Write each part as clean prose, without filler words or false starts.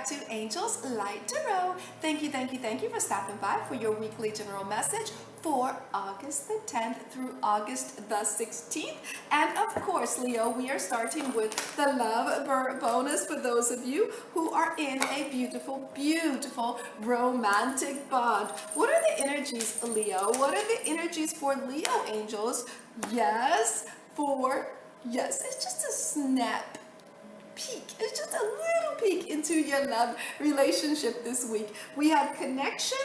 back to Angels Light Tarot. Thank you for stopping by for your weekly general message for August the 10th through August the 16th. And of course, Leo, we are starting with the love bonus for those of you who are in a beautiful, beautiful romantic bond. What are the energies, Leo? What are the energies for Leo angels? Yes, it's just a snap peek. It's just a little peek into your love relationship this week. We have connection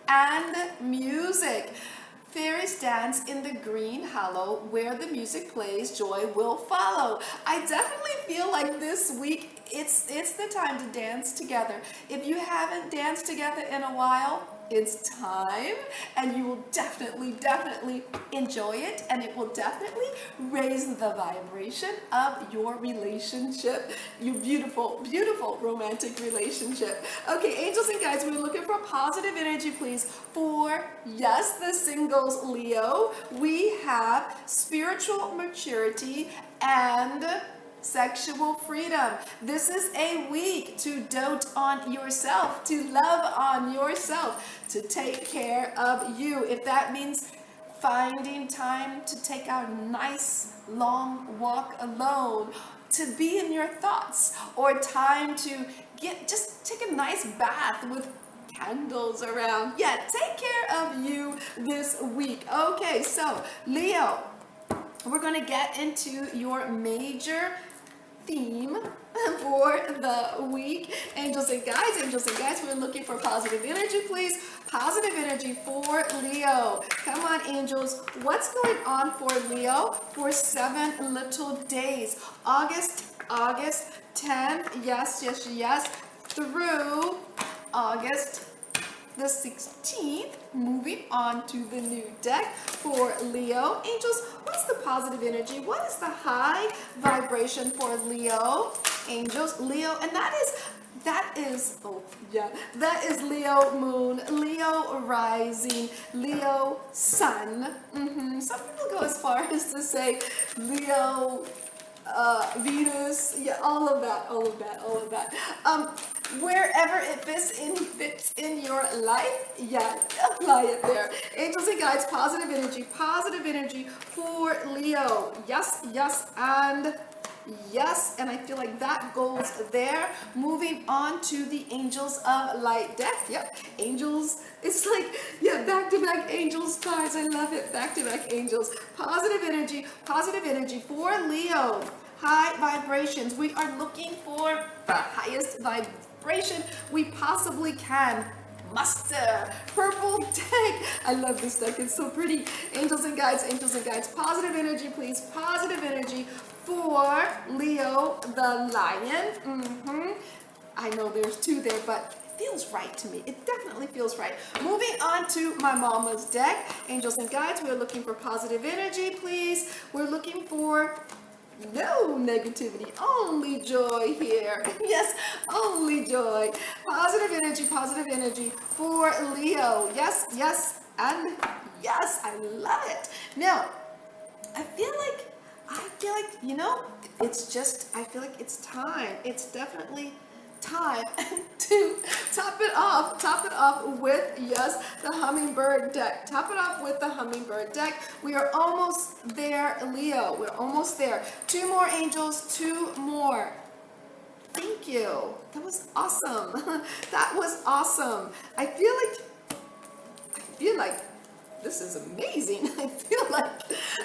and music. Fairies dance in the green hollow where the music plays, joy will follow. I definitely feel like this week it's the time to dance together. If you haven't danced together in a while, it's time, and you will definitely enjoy it, and it will definitely raise the vibration of your relationship, your beautiful romantic relationship. Okay, angels and guides, we're looking for positive energy, please, for yes, the singles, Leo. We have spiritual maturity and sexual freedom. This is a week to dote on yourself, to love on yourself, to take care of you. If that means finding time to take a nice long walk alone, to be in your thoughts, or time to just take a nice bath with candles around. Yeah, take care of you this week. Okay, so Leo, we're going to get into your major theme for the week. Angels and guides, we're looking for positive energy, please. Positive energy for Leo. Come on, angels. What's going on for Leo for 7 little days? August 10th, yes, through August the 16th, moving on to the new deck for Leo. Angels, what's the positive energy? What is the high vibration for Leo? Angels, Leo, and that is Leo moon, Leo rising, Leo sun. Some people go as far as to say Leo Venus, yeah, all of that. Wherever it fits in your life, yeah, apply it there. Angels and guides, positive energy for Leo. Yes, and I feel like that goes there. Moving on to the Angels of Light deck. Yep, angels, it's like, yeah, back-to-back angels cards. I love it, back-to-back angels. Positive energy for Leo. High vibrations. We are looking for the highest vibration we possibly can muster. Purple deck. I love this deck. It's so pretty. Angels and guides. Positive energy, please. Positive energy for Leo the Lion. I know there's 2 there, but it feels right to me. It definitely feels right. Moving on to my mama's deck. Angels and guides, we're looking for positive energy, please. We're looking for no negativity, only joy here. Yes, only joy. Positive energy for Leo. Yes, and yes, I love it. Now, I feel like, I feel like it's time. It's definitely time to top it off with, yes, the hummingbird deck. We are almost there, Leo. We're almost there. 2 more angels, 2 more. Thank you. That was awesome. I feel like this is amazing. I feel like,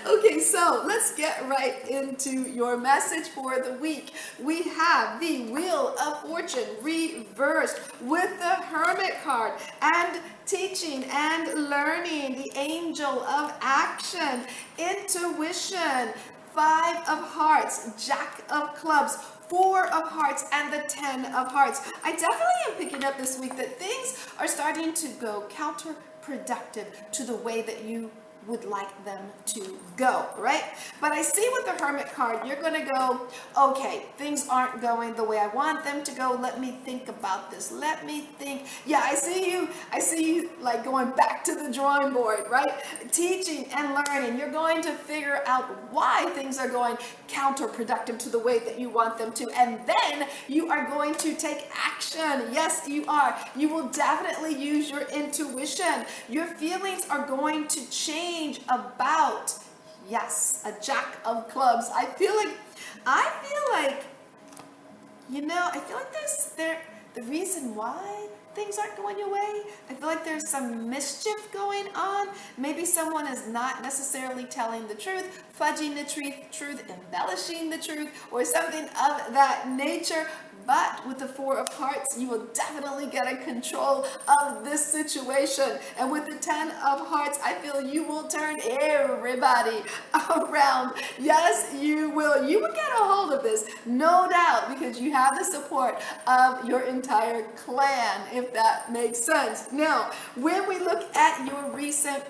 okay, so let's get right into your message for the week. We have the Wheel of Fortune reversed with the Hermit card, and teaching and learning, the Angel of Action, intuition, 5 of Hearts, Jack of Clubs, 4 of Hearts, and the 10 of Hearts. I definitely am picking up this week that things are starting to go counterproductive to the way that you would like them to go, right? But I see with the Hermit card, you're going to go, okay, things aren't going the way I want them to go. Let me think about this. Let me think. Yeah, I see you like going back to the drawing board, right? Teaching and learning. You're going to figure out why things are going counterproductive to the way that you want them to. And then you are going to take action. Yes, you are. You will definitely use your intuition. Your feelings are going to change about, yes, a Jack of Clubs. I feel like, I feel like the reason why things aren't going your way, I feel like there's some mischief going on. Maybe someone is not necessarily telling the truth, fudging the truth, embellishing the truth, or something of that nature. But with the Four of Hearts, you will definitely get a control of this situation. And with the Ten of Hearts, I feel you will turn everybody around. Yes, you will. You will get a hold of this, no doubt, because you have the support of your entire clan, if that makes sense. Now, when we look at your recent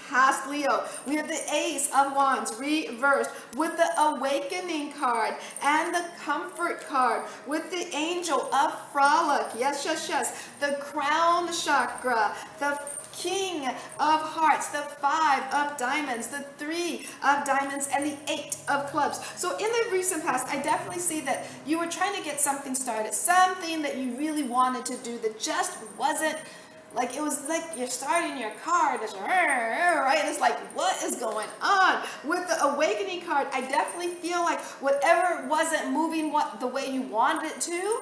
past, Leo, we have the Ace of Wands reversed with the Awakening card and the Comfort card with the Angel of Frolic. Yes, yes, yes. The Crown Chakra, the King of Hearts, the Five of Diamonds, the Three of Diamonds, and the Eight of Clubs. So in the recent past, I definitely see that you were trying to get something started, something that you really wanted to do that just wasn't, like, it was like you're starting your car, right? It's like, what is going on? With the Awakening card, I definitely feel like whatever wasn't moving the way you wanted it to,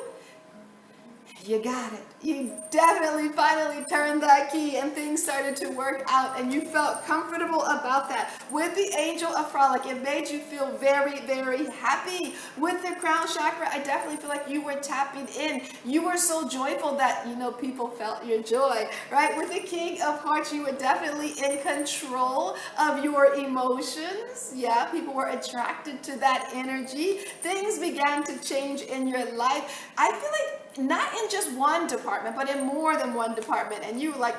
you got it. You definitely finally turned that key and things started to work out and you felt comfortable about that. With the Angel of Frolic, it made you feel very, very happy. With the Crown Chakra, I definitely feel like you were tapping in. You were so joyful that, people felt your joy, right? With the King of Hearts, you were definitely in control of your emotions. Yeah, people were attracted to that energy. Things began to change in your life. I feel like not in just one department, but in more than one department. And you were like,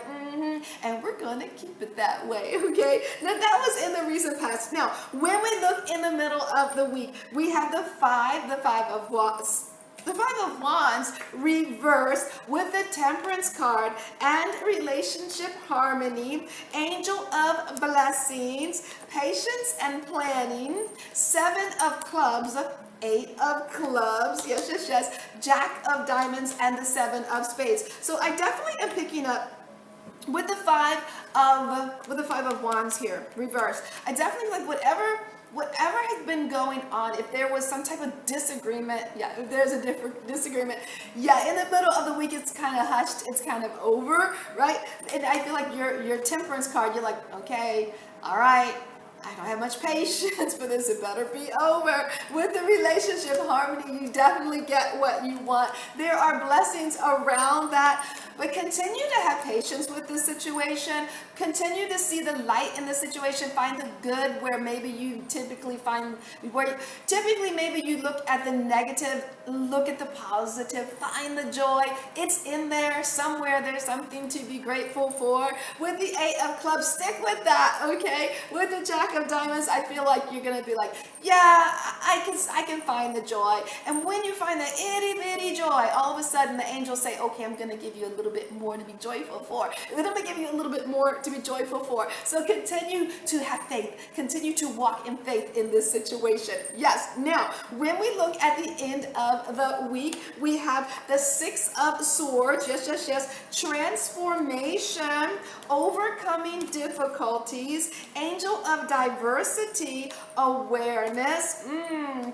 and we're going to keep it that way, okay? Now, that was in the recent past. Now, when we look in the middle of the week, we have the Five of Wands. The Five of Wands reversed with the Temperance card and relationship harmony, Angel of Blessings, patience and planning, Seven of Clubs, Eight of Clubs, yes, yes, yes, Jack of Diamonds, and the Seven of Spades. So I definitely am picking up with the Five of Wands here, reversed. I definitely like whatever has been going on, if there was some type of disagreement, if there's a different disagreement, in the middle of the week, it's kind of hushed, it's kind of over, right? And I feel like your Temperance card, you're like, okay, all right, I don't have much patience for this. It better be over. With the relationship harmony, you definitely get what you want. There are blessings around that, but continue to have patience with this situation. Continue to see the light in the situation. Find the good where maybe you maybe you look at the negative, look at the positive, find the joy. It's in there somewhere. There's something to be grateful for. With the Eight of Clubs, stick with that, okay? With the Jack of Diamonds, I feel like you're gonna be like, I can find the joy. And when you find that itty bitty joy, all of a sudden the angels say, okay, I'm gonna give you a little bit more to be joyful for. I'm gonna give you a little bit more to be joyful for. So continue to have faith. Continue to walk in faith in this situation. Yes. Now, when we look at the end of the week, we have the Six of Swords. Yes, yes, yes. Transformation, overcoming difficulties, Angel of Diversity, awareness,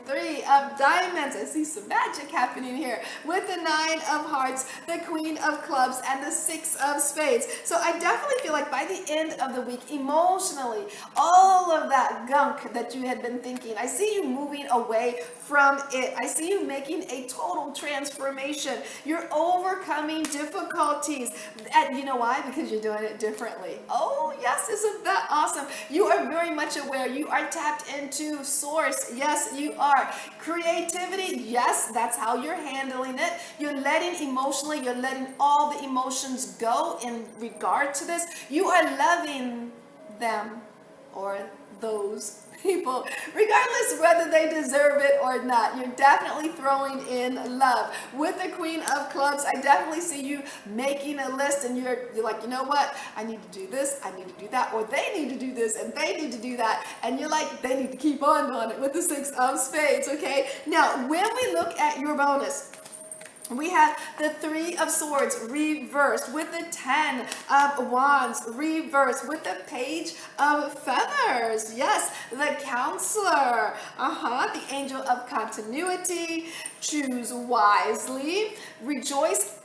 Three of Diamonds. I see some magic happening here. With the Nine of Hearts, the Queen of Clubs, and the Six of Spades. So I definitely feel like by the end of the week, emotionally, all of that gunk that you had been thinking, I see you moving away from it. I see you making a total transformation. You're overcoming difficulties. And you know why? Because you're doing it differently. Oh, yes, isn't that awesome? You are very much aware. You are tapped into source. Yes, you are. Creativity. Yes, that's how you're handling it. You're letting emotionally, you're letting all all the emotions go in regard to this, you are loving them or those people, regardless whether they deserve it or not. You're definitely throwing in love. With the Queen of Clubs, I definitely see you making a list, and you're like, you know what? I need to do this, I need to do that, or they need to do this, and they need to do that. And you're like, they need to keep on it with the 6 of Spades, okay? Now, when we look at your bonus, we have the 3 of Swords reversed with the 10 of Wands reversed with the Page of Feathers. Yes, the Counselor. The Angel of Continuity. Choose wisely. Rejoice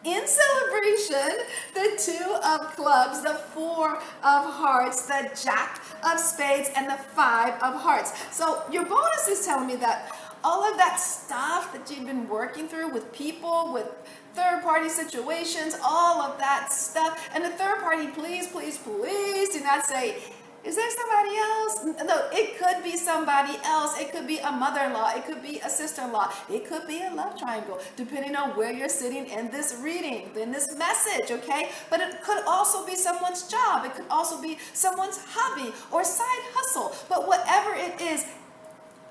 in celebration. The 2 of Clubs, the 4 of Hearts, the Jack of Spades, and the 5 of Hearts. So your bonus is telling me that all of that stuff that you've been working through with people, with third-party situations, all of that stuff. And the third party, please, please, please do not say, is there somebody else? No, it could be somebody else. It could be a mother-in-law. It could be a sister-in-law. It could be a love triangle, depending on where you're sitting in this reading, in this message, okay? But it could also be someone's job. It could also be someone's hobby or side hustle. But whatever it is,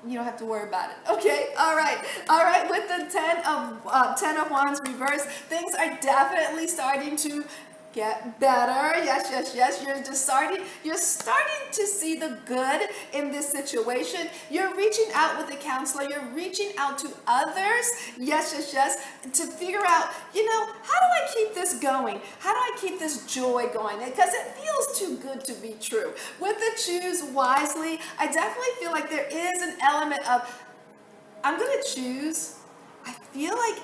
you don't have to worry about it. Okay, all right. With the 10 of Wands reversed, things are definitely starting to get better. Yes. You're starting to see the good in this situation. You're reaching out with the counselor. You're reaching out to others. Yes. To figure out, how do I keep this going? How do I keep this joy going? Because it feels too good to be true. With the Choose Wisely, I definitely feel like there is an element of, I'm going to choose. I feel like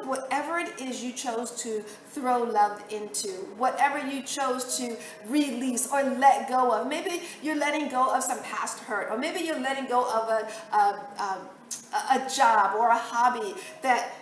whatever it is you chose to throw love into, whatever you chose to release or let go of, maybe you're letting go of some past hurt, or maybe you're letting go of a job or a hobby that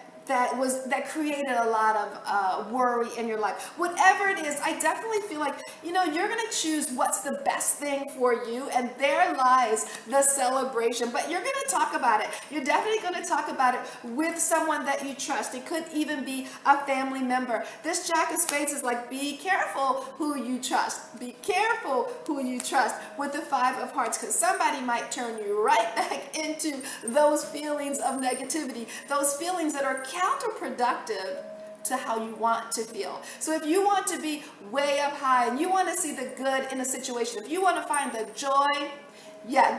created a lot of worry in your life. Whatever it is, I definitely feel like, you're going to choose what's the best thing for you, and there lies the celebration. But you're going to talk about it. You're definitely going to talk about it with someone that you trust. It could even be a family member. This Jack of Spades is like, be careful who you trust. Be careful who you trust with the 5 of Hearts, because somebody might turn you right back into those feelings of negativity, those feelings that are counterproductive to how you want to feel. So if you want to be way up high and you want to see the good in a situation, if you want to find the joy,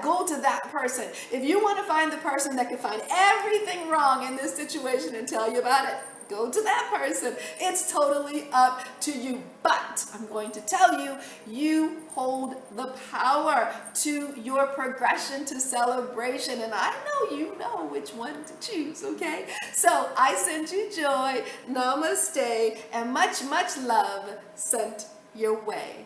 go to that person. If you want to find the person that can find everything wrong in this situation and tell you about it, go to that person. It's totally up to you. But I'm going to tell you, you hold the power to your progression to celebration. And I know you know which one to choose, okay? So I send you joy, namaste, and much, much love sent your way.